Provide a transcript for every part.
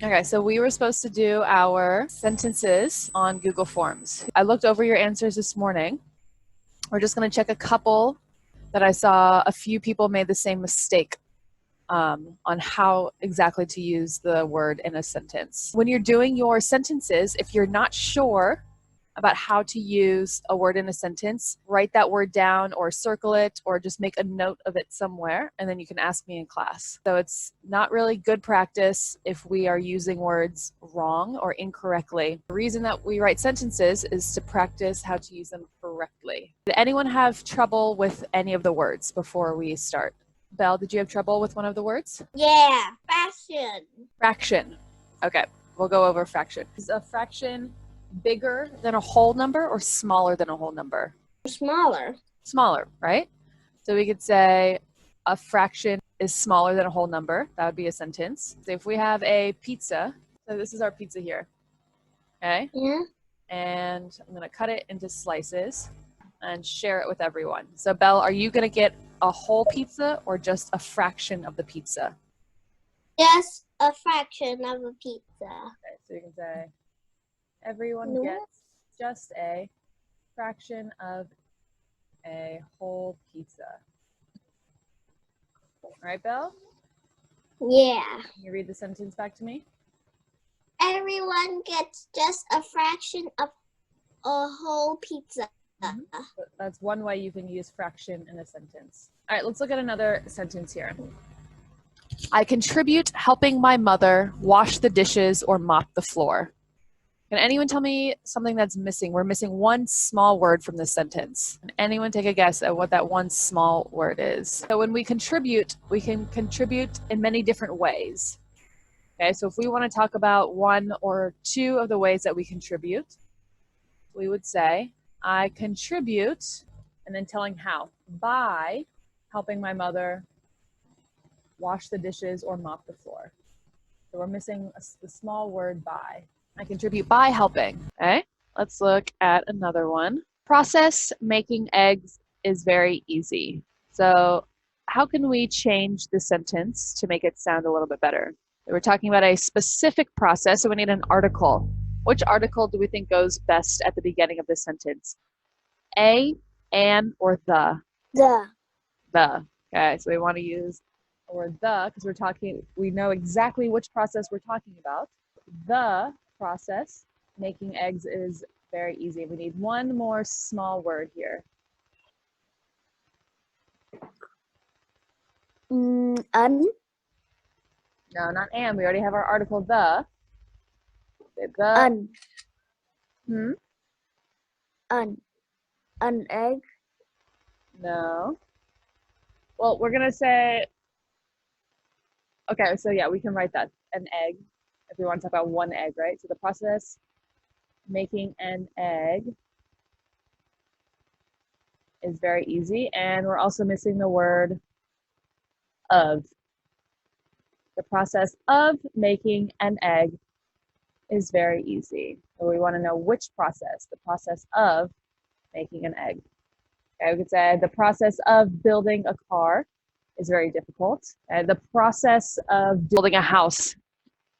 Okay, so we were supposed to do our sentences on Google Forms. I looked over your answers this morning. We're just going to check a couple that I saw a few people made the same mistake on how exactly to use the word in a sentence. When you're doing your sentences, if you're not sure about how to use a word in a sentence, write that word down or circle it or just make a note of it somewhere, and then you can ask me in class. So it's not really good practice if we are using words wrong or incorrectly. The reason that we write sentences is to practice how to use them correctly. Did anyone have trouble with any of the words before we start? Belle, did you have trouble with one of the words? Yeah, fraction. Fraction. Okay, we'll go over fraction. Is a fraction bigger than a whole number or smaller than a whole number? Smaller. Smaller, right? So we could say a fraction is smaller than a whole number. That would be a sentence. So if we have a pizza, so this is our pizza here, okay? Yeah. And I'm going to cut it into slices and share it with everyone. So Belle, are you going to get a whole pizza or just a fraction of the pizza? Just a fraction of a pizza. Okay, so you can say everyone gets just a fraction of a whole pizza. All right, Belle? Yeah. Can you read the sentence back to me? Everyone gets just a fraction of a whole pizza. So that's one way you can use fraction in a sentence. All right, let's look at another sentence here. I contribute helping my mother wash the dishes or mop the floor. Can anyone tell me something that's missing? We're missing one small word from this sentence. Can anyone take a guess at what that one small word is? So when we can contribute in many different ways. Okay, so if we want to talk about one or two of the ways that we contribute, we would say, I contribute, and then telling how. By helping my mother wash the dishes or mop the floor. So we're missing the small word by. I contribute by helping. Okay, let's look at another one. Process making eggs is very easy. So how can we change the sentence to make it sound a little bit better? We're talking about a specific process, so we need an article. Which article do we think goes best at the beginning of this sentence? A, an, or the? The. The. Okay, so we want to use the word the because we know exactly which process we're talking about. The process making eggs is very easy. We need one more small word here. An. No, not and. We already have our article the. The. An. An egg. No. Well, we're going to say, okay, so yeah, we can write that, an egg, if we want to talk about one egg, right? So the process making an egg is very easy, and we're also missing the word of. The process of making an egg is very easy. So we want to know which process, the process of making an egg. Okay, we could say the process of building a car is very difficult. The process of building a house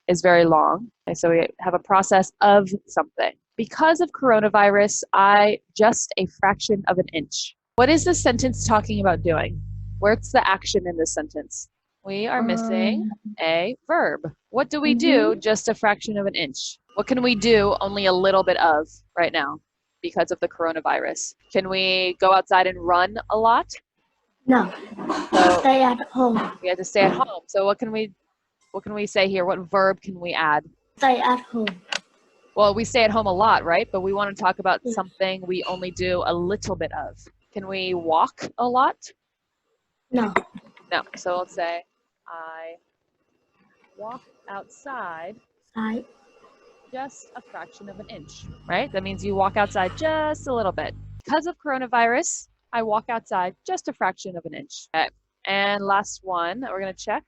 is very long. Okay, so we have a process of something. Because of coronavirus, I just a fraction of an inch. What is this sentence talking about doing? Where's the action in this sentence? We are missing a verb. What do we do just a fraction of an inch? What can we do only a little bit of right now because of the coronavirus? Can we go outside and run a lot? No. So stay at home. We have to stay at home. So what can we say here? What verb can we add? Stay at home. Well, we stay at home a lot, right? But we want to talk about something we only do a little bit of. Can we walk a lot? No. No. So we'll say, I walk outside just a fraction of an inch, right? That means you walk outside just a little bit. Because of coronavirus, I walk outside just a fraction of an inch. Okay. And last one that we're going to check.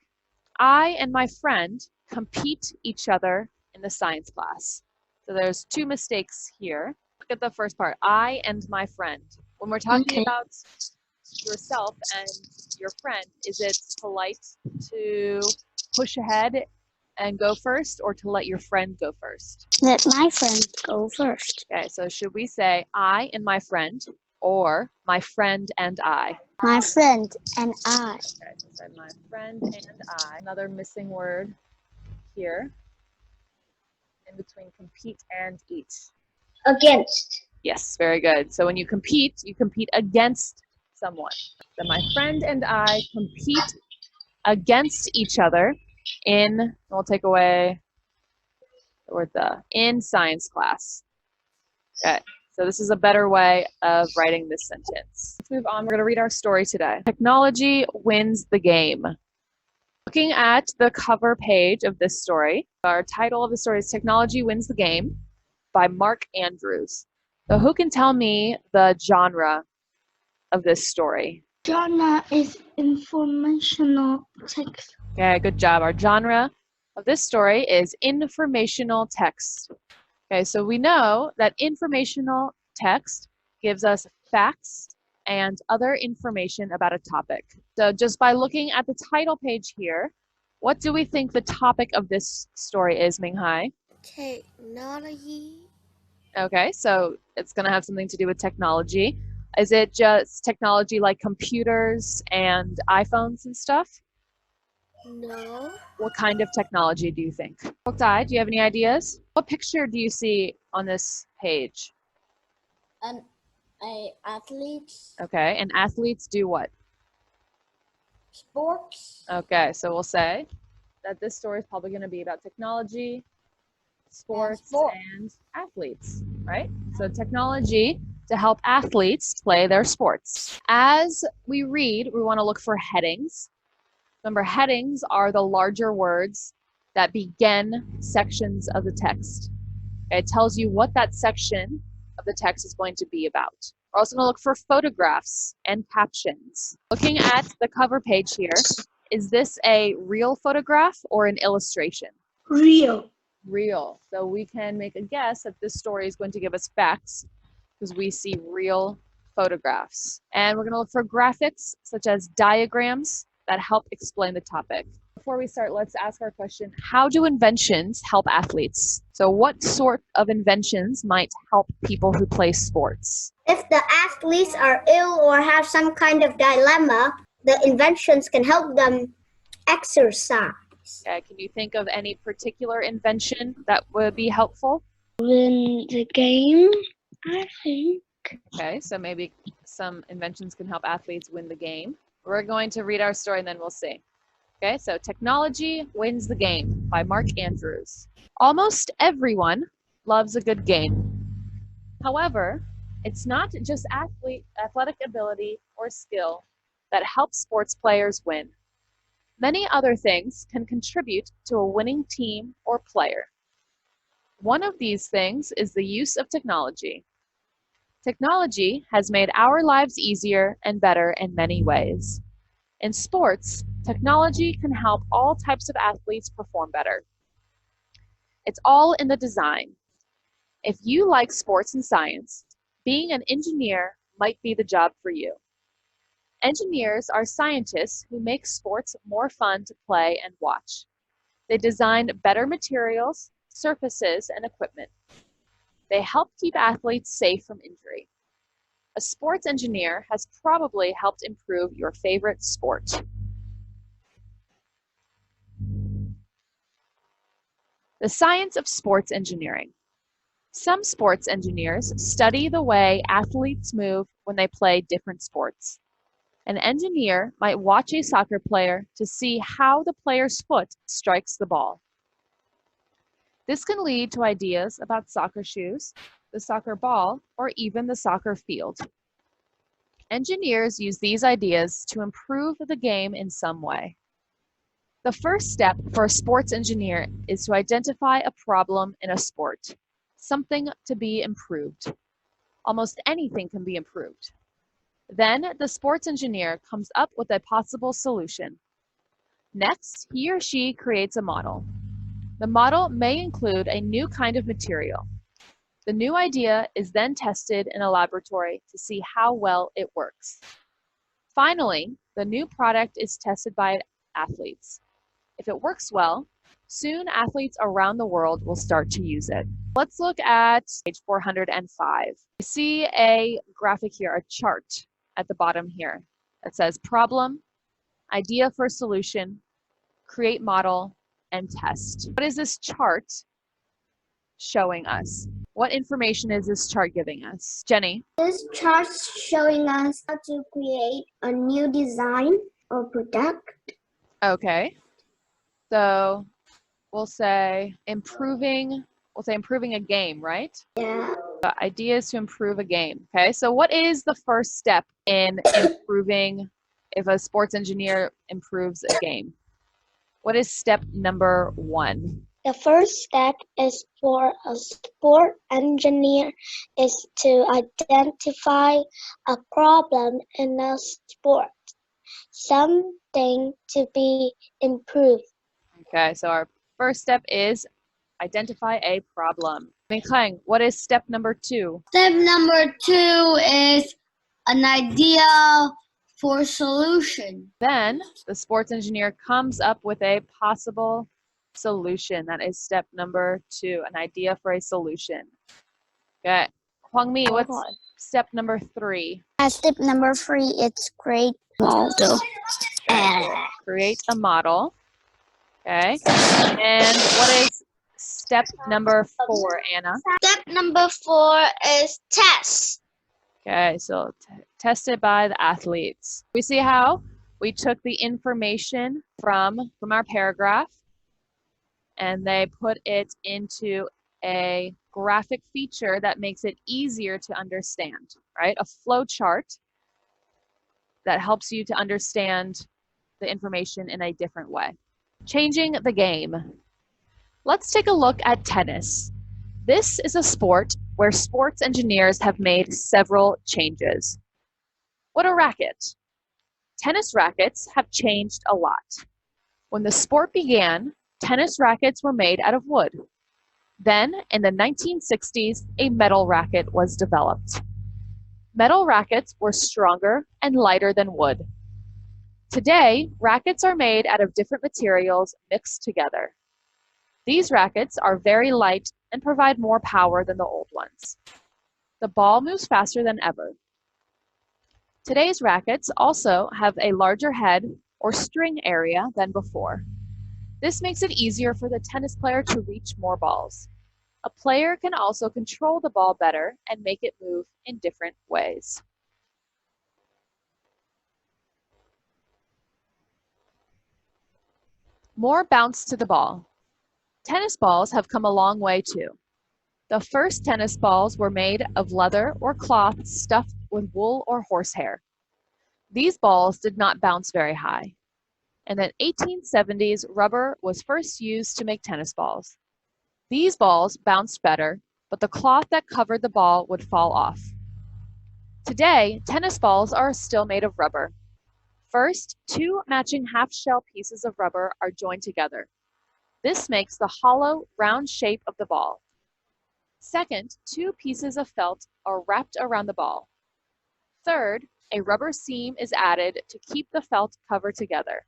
I and my friend compete each other in the science class. So there's two mistakes here. Look at the first part. I and my friend. When we're talking about yourself and your friend, is it polite to push ahead and go first, or to let your friend go first? Let my friend go first. Okay, so should we say I and my friend, or my friend and I? My friend and I. Okay, so say my friend and I. Another missing word here in between compete and eat. Against. Yes, very good. So when you compete against someone. So my friend and I compete against each other in, we'll take away the word the, in science class. Okay, so this is a better way of writing this sentence. Let's move on. We're going to read our story today. Technology wins the game. Looking at the cover page of this story, our title of the story is Technology Wins the Game by Mark Andrews. So who can tell me the genre of this story? Genre is informational text. Okay, good job. Our genre of this story is informational text. Okay, so we know that informational text gives us facts and other information about a topic. So just by looking at the title page here, what do we think the topic of this story is, Minghai? Technology. Okay, so it's going to have something to do with technology. Is it just technology like computers and iPhones and stuff? No. What kind of technology do you think? Oktai, do you have any ideas? What picture do you see on this page? An athletes. Okay, and athletes do what? Sports. Okay, so we'll say that this story is probably going to be about technology, sports, and athletes, right? So technology to help athletes play their sports. As we read, we want to look for headings. Remember, headings are the larger words that begin sections of the text. Okay, it tells you what that section of the text is going to be about. We're also going to look for photographs and captions. Looking at the cover page here, is this a real photograph or an illustration? Real. Real. So we can make a guess that this story is going to give us facts because we see real photographs. And we're going to look for graphics such as diagrams that help explain the topic. Before we start, let's ask our question, how do inventions help athletes? So what sort of inventions might help people who play sports? If the athletes are ill or have some kind of dilemma, the inventions can help them exercise. Okay, can you think of any particular invention that would be helpful? Win the game, I think. Okay, so maybe some inventions can help athletes win the game. We're going to read our story and then we'll see. Okay, so Technology Wins the Game by Mark Andrews. Almost everyone loves a good game. However, it's not just athletic ability or skill that helps sports players win. Many other things can contribute to a winning team or player. One of these things is the use of technology. Technology has made our lives easier and better in many ways. In sports, technology can help all types of athletes perform better. It's all in the design. If you like sports and science, being an engineer might be the job for you. Engineers are scientists who make sports more fun to play and watch. They design better materials, surfaces, and equipment. They help keep athletes safe from injury. A sports engineer has probably helped improve your favorite sport. The science of sports engineering. Some sports engineers study the way athletes move when they play different sports. An engineer might watch a soccer player to see how the player's foot strikes the ball. This can lead to ideas about soccer shoes, the soccer ball, or even the soccer field. Engineers use these ideas to improve the game in some way. The first step for a sports engineer is to identify a problem in a sport, something to be improved. Almost anything can be improved. Then the sports engineer comes up with a possible solution. Next, he or she creates a model. The model may include a new kind of material. The new idea is then tested in a laboratory to see how well it works. Finally, the new product is tested by athletes. If it works well, Soon, athletes around the world will start to use it. Let's look at page 405. You see a graphic here, a chart at the bottom here. It says problem, idea for solution, create model, and test. What is this chart showing us? What information is this chart giving us? Jenny? This chart's showing us how to create a new design or product. Okay. So we'll say improving a game, right? Yeah. Ideas to improve a game. Okay, so what is the first step in improving if a sports engineer improves a game? What is step number 1? The first step is for a sport engineer is to identify a problem in a sport, something to be improved. Okay, so our first step is identify a problem. Minkhang, what is step number 2? Step number 2 is an idea for solution. Then the sports engineer comes up with a possible solution. That is step number 2, an idea for a solution. Okay, Hwangmi, what's step number 3? Step number 3 is create model. Create a model. Okay, and what is step number 4, Anna? Step number 4 is test. Okay, so tested by the athletes. We see how we took the information from our paragraph and they put it into a graphic feature that makes it easier to understand, right? A flow chart that helps you to understand the information in a different way. Changing the game. Let's take a look at tennis. This is a sport where sports engineers have made several changes. What a racket! Tennis rackets have changed a lot. When the sport began, tennis rackets were made out of wood. Then, in the 1960s, a metal racket was developed. Metal rackets were stronger and lighter than wood. Today, rackets are made out of different materials mixed together. These rackets are very light and provide more power than the old ones. The ball moves faster than ever. Today's rackets also have a larger head or string area than before. This makes it easier for the tennis player to reach more balls. A player can also control the ball better and make it move in different ways. More bounce to the ball. Tennis balls have come a long way too. The first tennis balls were made of leather or cloth stuffed with wool or horsehair. These balls did not bounce very high. In the 1870s, rubber was first used to make tennis balls. These balls bounced better, but the cloth that covered the ball would fall off. Today, tennis balls are still made of rubber. First, 2 matching half-shell pieces of rubber are joined together. This makes the hollow, round shape of the ball. Second, 2 pieces of felt are wrapped around the ball. Third, a rubber seam is added to keep the felt cover together.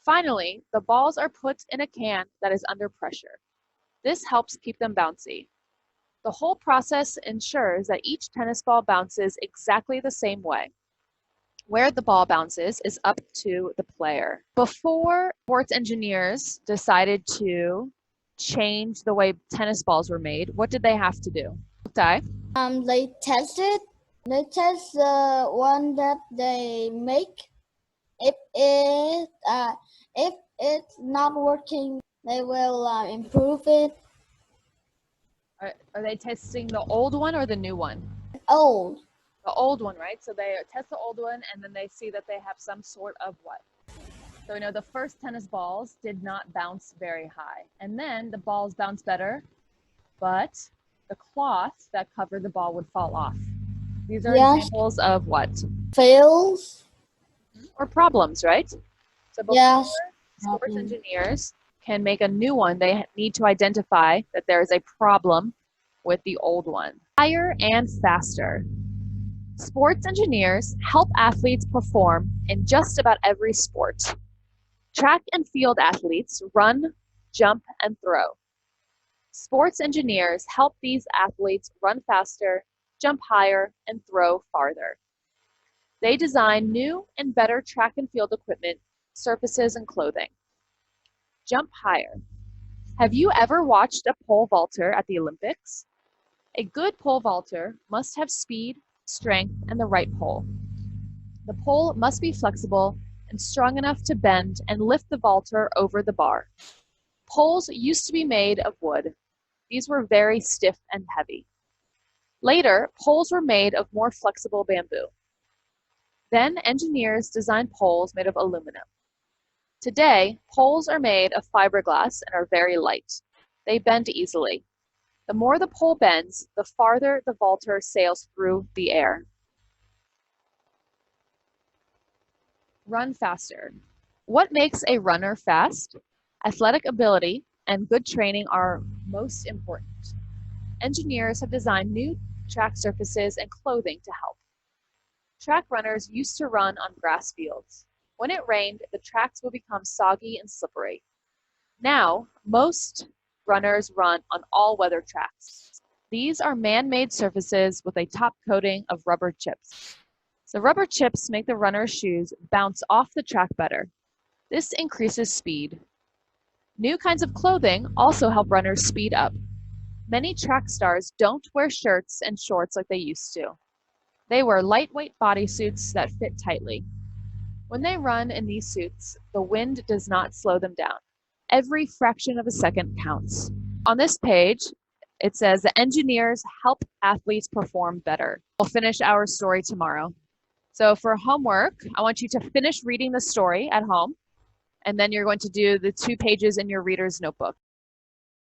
Finally, the balls are put in a can that is under pressure. This helps keep them bouncy. The whole process ensures that each tennis ball bounces exactly the same way. Where the ball bounces is up to the player. Before sports engineers decided to change the way tennis balls were made, what did they have to do? They test the one that they make. If it's not working, they will improve it. Are they testing the old one or the new one? Old. The old one, right? So they test the old one and then they see that they have some sort of what? So we know the first tennis balls did not bounce very high. And then the balls bounced better, but the cloth that covered the ball would fall off. These are examples of what? Fails. Or problems, right? So before sports engineers can make a new one, they need to identify that there is a problem with the old one. Higher and faster. Sports engineers help athletes perform in just about every sport. Track and field athletes run, jump, and throw. Sports engineers help these athletes run faster, jump higher, and throw farther. They design new and better track and field equipment, surfaces, and clothing. Jump higher. Have you ever watched a pole vaulter at the Olympics? A good pole vaulter must have speed, strength, and the right pole. The pole must be flexible and strong enough to bend and lift the vaulter over the bar. Poles used to be made of wood. These were very stiff and heavy. Later, poles were made of more flexible bamboo. Then engineers designed poles made of aluminum. Today, poles are made of fiberglass and are very light. They bend easily. The more the pole bends, the farther the vaulter sails through the air. Run faster. What makes a runner fast? Athletic ability and good training are most important. Engineers have designed new track surfaces and clothing to help. Track runners used to run on grass fields. When it rained, the tracks would become soggy and slippery. Now, most runners run on all-weather tracks. These are man-made surfaces with a top coating of rubber chips. The rubber chips make the runner's shoes bounce off the track better. This increases speed. New kinds of clothing also help runners speed up. Many track stars don't wear shirts and shorts like they used to. They wear lightweight bodysuits that fit tightly. When they run in these suits, the wind does not slow them down. Every fraction of a second counts. On this page, it says the engineers help athletes perform better. We'll finish our story tomorrow. So for homework, I want you to finish reading the story at home, and then you're going to do the 2 pages in your reader's notebook.